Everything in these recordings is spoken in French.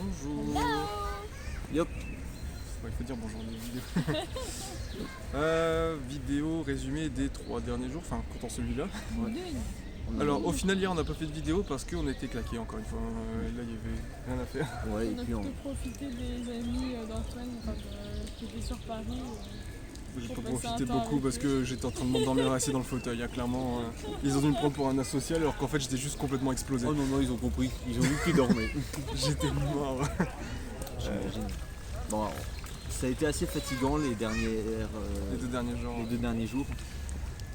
Bonjour. Yop. Ouais, il faut dire bonjour dans les vidéos. Vidéo résumé des 3 derniers jours, enfin comptant celui-là. Ouais. Alors au final hier on n'a pas fait de vidéo parce qu'on était claqués encore une fois. Là il y avait rien à faire. Ouais, et On a puis plutôt profité des amis d'Antoine qui étaient sur Paris. J'ai Pour pas passer profité un temps beaucoup avec parce eux. que j'étais en train de m'endormir assis dans le fauteuil. Clairement, ils ont dû me prendre pour un asocial alors qu'en fait j'étais juste complètement explosé. Oh non, ils ont compris. Ils ont vu qu'ils dormaient. J'étais mort. J'imagine. Bon, alors, ça a été assez fatigant les Les 2 derniers jours. les 2 derniers jours.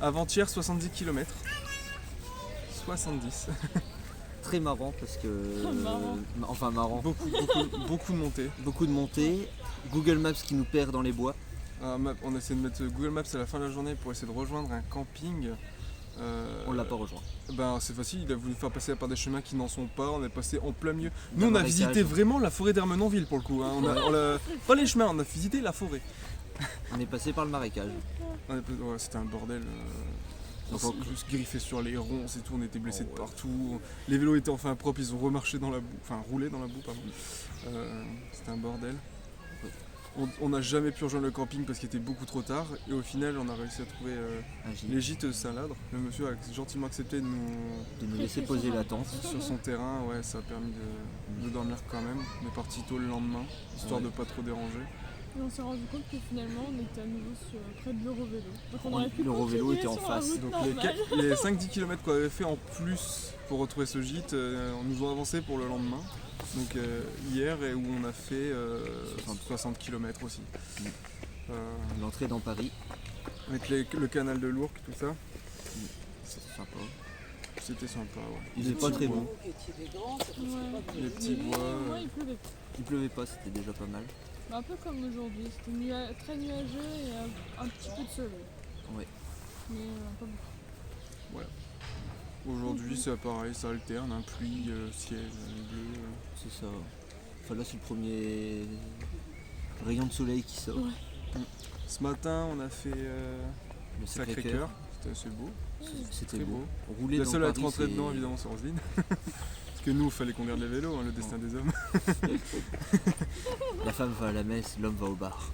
Avant-hier 70 km. 70. Très marrant parce que. Marrant. Enfin, marrant. Beaucoup de montées. Beaucoup de montées. Google Maps qui nous perd dans les bois. On essaie de mettre Google Maps à la fin de la journée pour essayer de rejoindre un camping. On l'a pas rejoint. Ben c'est facile, il a voulu faire passer par des chemins qui n'en sont pas, on est passé en plein milieu. Nous D'un on a marécage. visité vraiment la forêt d'Ermenonville pour le coup. Pas les chemins, on a visité la forêt. On est passé par le marécage. Ouais, c'était un bordel. On Donc, s'est juste griffé sur les ronces et tout, on était blessés Oh, ouais. de partout. Les vélos étaient enfin propres, ils ont remarché dans la boue, enfin roulé dans la boue pardon. C'était un bordel. On n'a jamais pu rejoindre le camping parce qu'il était beaucoup trop tard et au final on a réussi à trouver un gîte, les gîtes Saint-Ladre. Le monsieur a gentiment accepté de de nous laisser poser la tente. sur son terrain, ouais, ça a permis de dormir quand même. On est parti tôt le lendemain, histoire Ouais. de pas trop déranger. Et on s'est rendu compte que finalement on était à nouveau près de l'Eurovélo. Donc on aurait pu L'Eurovélo continuer était en sur la face. route Donc normale. les 5-10 km qu'on avait fait en plus pour retrouver ce gîte, on nous ont avancé pour le lendemain. Donc hier et où on a fait 60 km aussi. L'entrée dans Paris. Avec le canal de l'Ourcq, tout ça, C'est sympa. c'était sympa. Ouais. Il faisait pas très beau. Ouais. Les petits bois. Moi il pleuvait pas. Il pleuvait pas, c'était déjà pas mal. Un peu comme aujourd'hui, c'était très nuageux et un petit peu de soleil. Ouais. Mais pas beaucoup. Aujourd'hui c'est pareil, ça alterne, pluie, ciel, bleu. C'est ça. Enfin là c'est le premier rayon de soleil qui sort. Ouais. Ce matin on a fait Le Sacré-Cœur, Sacré-Cœur. c'était assez beau. C'était Très beau. beau. Rouler La dans seule à être Paris, rentrée c'est- dedans évidemment c'est Roselyne. Parce que nous il fallait qu'on garde les vélos, le destin des hommes. La femme va à la messe, l'homme va au bar.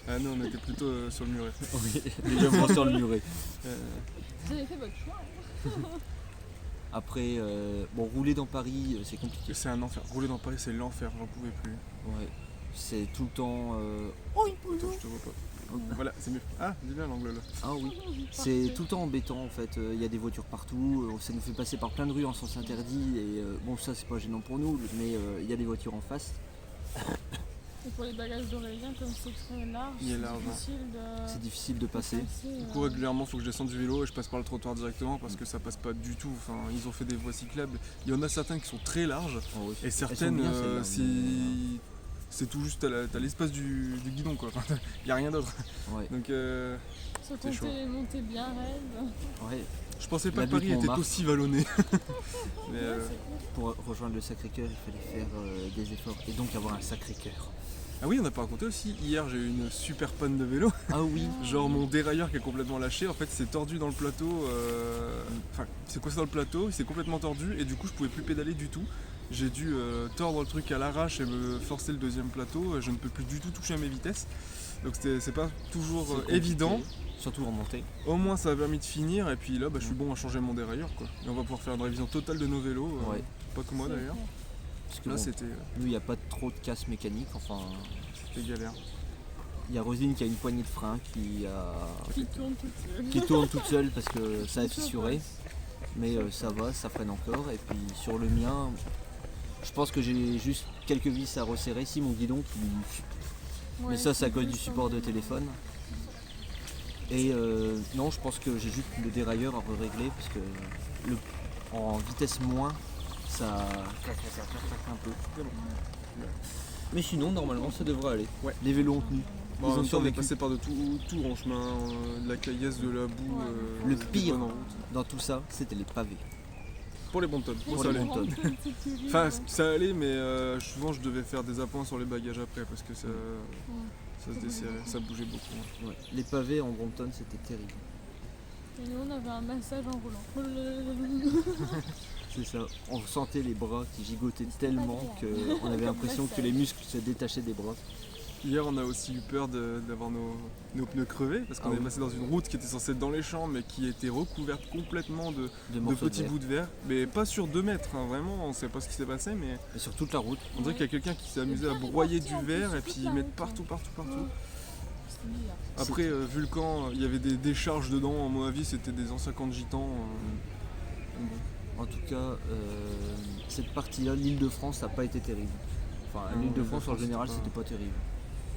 Ah non on était plutôt sur le muret. Les hommes vont sur le muret. Vous avez fait votre choix. Après, bon, rouler dans Paris, c'est compliqué. C'est un enfer. Rouler dans Paris c'est l'enfer, j'en pouvais plus. Ouais. C'est tout le temps. Attends, je te vois pas. Voilà, c'est mieux. Ah, dis bien l'angle là. Ah oui. C'est tout le temps embêtant en fait. Il y a des voitures partout. Ça nous fait passer par plein de rues en sens interdit. Et bon, ça c'est pas gênant pour nous, mais il y a des voitures en face. Et pour les bagages d'Aurélien, comme c'est très large, Il est large, hein. C'est difficile de passer. Du coup régulièrement faut que je descende du vélo et je passe par le trottoir directement parce que ça passe pas du tout. Enfin, ils ont fait des voies cyclables. Il y en a certaines qui sont très larges Oh, ouais. et Elles sont certaines bien, celles-là, c'est tout juste, t'as l'espace du guidon quoi. Il y a rien d'autre. Ouais. Donc Sans c'est chaud. compter les montées bien raides. Ouais. je pensais pas La que Paris butte était Montmartre. aussi vallonné. Mais Ouais, c'est cool. Pour rejoindre le Sacré-Cœur, il fallait faire des efforts et donc avoir un sacré cœur. ah oui on n'a pas raconté aussi. Hier j'ai eu une super panne de vélo. Ah oui. Genre mon dérailleur qui est complètement lâché, en fait il s'est tordu dans le plateau, enfin il s'est coincé dans le plateau, il s'est complètement tordu et du coup je pouvais plus pédaler du tout. J'ai dû tordre le truc à l'arrache et me forcer le deuxième plateau, je ne peux plus du tout toucher à mes vitesses. Donc c'est pas toujours C'est compliqué, évident, Surtout en montée. au moins ça a permis de finir et puis là je suis bon à changer mon dérailleur quoi. Et on va pouvoir faire une révision totale de nos vélos, Ouais. pas que moi C'est d'ailleurs. clair. Parce que Là bon, c'était nous, il n'y a pas trop de casse mécanique. Enfin, galère. il y a Roselyne qui a une poignée de frein Qui tourne toute seule. qui tourne toute seule parce que ça a Sur fissuré. place. Mais ça va, ça freine encore. Et puis sur le mien, je pense que j'ai juste quelques vis à resserrer. Si mon guidon qui. Ouais, Mais ça, c'est à cause du plus support de quand même. téléphone. Et non, je pense que j'ai juste le dérailleur à régler parce que en vitesse moins, ça clac un peu. Mais sinon, normalement, ça devrait aller. Ouais. Les vélos ont tenu. Bon, Ils en ont même temps, on est survécu. passé par de tout en chemin, de la caillasse, de la boue, Ouais. Le des pire. bonnes routes. Dans tout ça, c'était les pavés. Pour les bonnes tonnes. Pour ça les allait. bonnes tonnes. Enfin, ça allait, mais souvent je devais faire des appoints sur les bagages après parce que ça se desserrait, ça bougeait beaucoup. Ouais. Les pavés en Brompton, c'était terrible. Et nous on avait un massage en roulant. C'est ça. On sentait les bras qui gigotaient tellement qu'on avait l'impression que les muscles se détachaient des bras. Hier, on a aussi eu peur d'avoir nos pneus crevés parce qu'on Ah est oui. passé dans une route qui était censée être dans les champs mais qui était recouverte complètement de Morceaux de petits verre. bouts de verre. Mais pas sur 2 mètres, hein, vraiment, on sait pas ce qui s'est passé, mais Et sur toute la route. on dirait qu'il y a quelqu'un qui s'est amusé à broyer du verre et puis y mettre partout. C'est bizarre. Après, vu le camp, il y avait des décharges dedans, à mon avis, c'était des anciens camps de gitans. Donc bon. En tout cas, cette partie-là, l'île de France, ça n'a pas été terrible. Enfin, Non, l'île de l'île de France en France, général, c'était c'était pas terrible.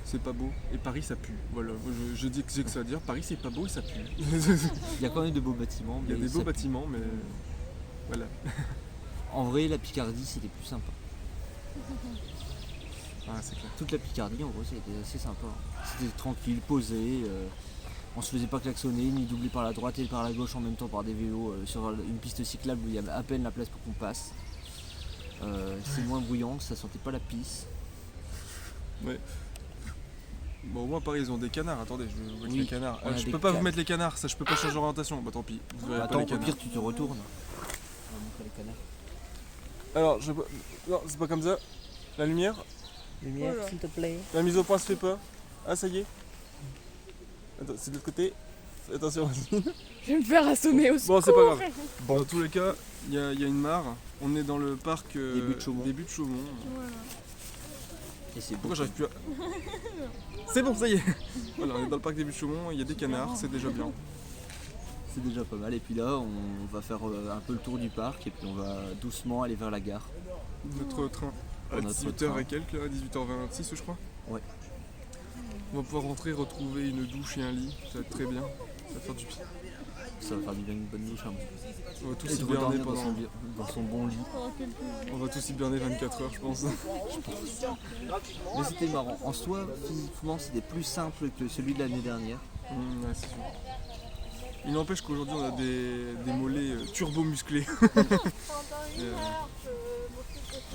C'est pas beau. Et Paris, ça pue. Voilà, moi, je dis que j'ai que ça à dire. Paris, c'est pas beau et ça pue. Il y a quand même de beaux bâtiments. Il y a mais des beaux ça- bâtiments, mais voilà. En vrai, la Picardie, c'était plus sympa. Ah, c'est clair. Toute la Picardie, en gros, c'était assez sympa. C'était tranquille, posé. On se faisait pas klaxonner, ni doubler par la droite et par la gauche en même temps par des vélos sur une piste cyclable où il y avait à peine la place pour qu'on passe. C'est moins bruyant, ça sentait pas la pisse. Bon, au moins, Paris, ils ont des canards. Attendez, je vais vous mettre Oui, les canards. on a Je des peux pas vous canards. mettre les canards, ça, je peux pas changer d'orientation. Bah tant pis, vous verrez pas Attends, les au canards. pire, tu te retournes. On va montrer les canards. Alors, je... non, c'est pas comme ça. La lumière, Lumière, Voilà. s'il te plaît. la mise au point se fait pas. Ah, ça y est. Attends, c'est de l'autre côté. Attention. Je vais me faire assommer au secours. Bon, c'est pas grave. Bon, dans tous les cas, il y a une mare. On est dans le parc Des Buttes Chaumont. des Buttes Chaumont. Voilà. Et c'est Pourquoi beau. j'arrive plus à. C'est bon, ça y est. Voilà, on est dans le parc des Buttes Chaumont, il y a des canards, c'est déjà bien. C'est déjà pas mal. Et puis là, on va faire un peu le tour du parc et puis on va doucement aller vers la gare. Notre train à Notre 18h train. et quelques, là, à 18h26 je crois. Ouais. On va pouvoir rentrer, retrouver une douche et un lit, ça va être très bien. Ça va faire du bien. Ça va faire du bien une bonne douche. Hein. On va tous Et y de berner redormir dans son bon lit. Pendant quelques jours. On va tous y berner 24 heures je pense. Mais c'était marrant. En soi, physiquement, c'était plus simple que celui de l'année dernière. Ouais, c'est sûr. Il n'empêche qu'aujourd'hui on a des mollets turbo musclés.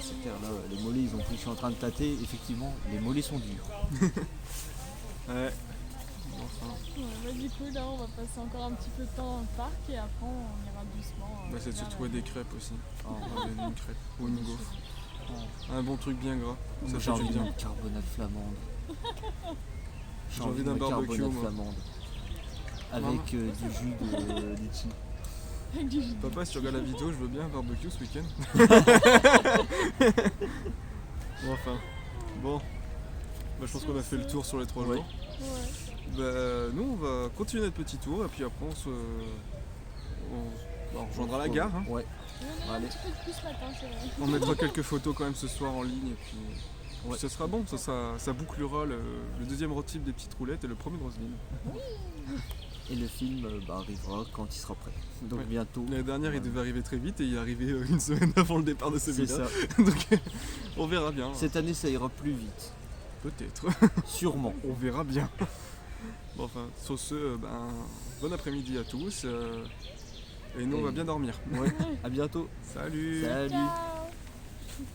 C'est clair, là, les mollets, ils ont pris, je suis en train de tâter. Effectivement, les mollets sont durs. Ouais. Bon, enfin, Ouais, bah, du coup, là, on va passer encore un petit peu de temps dans le parc et après, on ira doucement. on va essayer de se vers trouver la- des crêpes aussi. Oh, On va aller une crêpe ou une gaufre. Un bon truc bien gras. Ça j'ai fait envie du bien. d'une carbonade flamande. J'ai envie d'un d'une barbecue, carbonade moi. flamande. Avec du jus de litchi. Avec du jus. Papa, si tu regardes la vidéo, je veux bien un barbecue ce week-end. Bon, enfin. Bon. Bah, je pense qu'on a fait le tour sur les 3 Ouais. jours. Ouais. Bah, nous, on va continuer notre petit tour et puis après, on rejoindra la gare. Hein. Ouais. On a un Allez. petit peu de plus ce matin, c'est vrai. On mettra quelques photos quand même ce soir en ligne et puis. Ouais. Ça sera bon, ça bouclera le deuxième road trip des petites roulettes et le premier de Roselyne. Et le film arrivera quand il sera prêt. Donc Ouais. bientôt. L'année dernière, il Ouais. devait arriver très vite et il est arrivé une semaine avant le départ de C'est celui-là. ça. Donc, on verra bien. Cette année, ça ira plus vite. Peut-être. Sûrement. On verra bien. Bon, enfin, sur ce, bon après-midi à tous. Et nous, on va bien dormir. Ouais. À bientôt. Salut Salut. Ciao.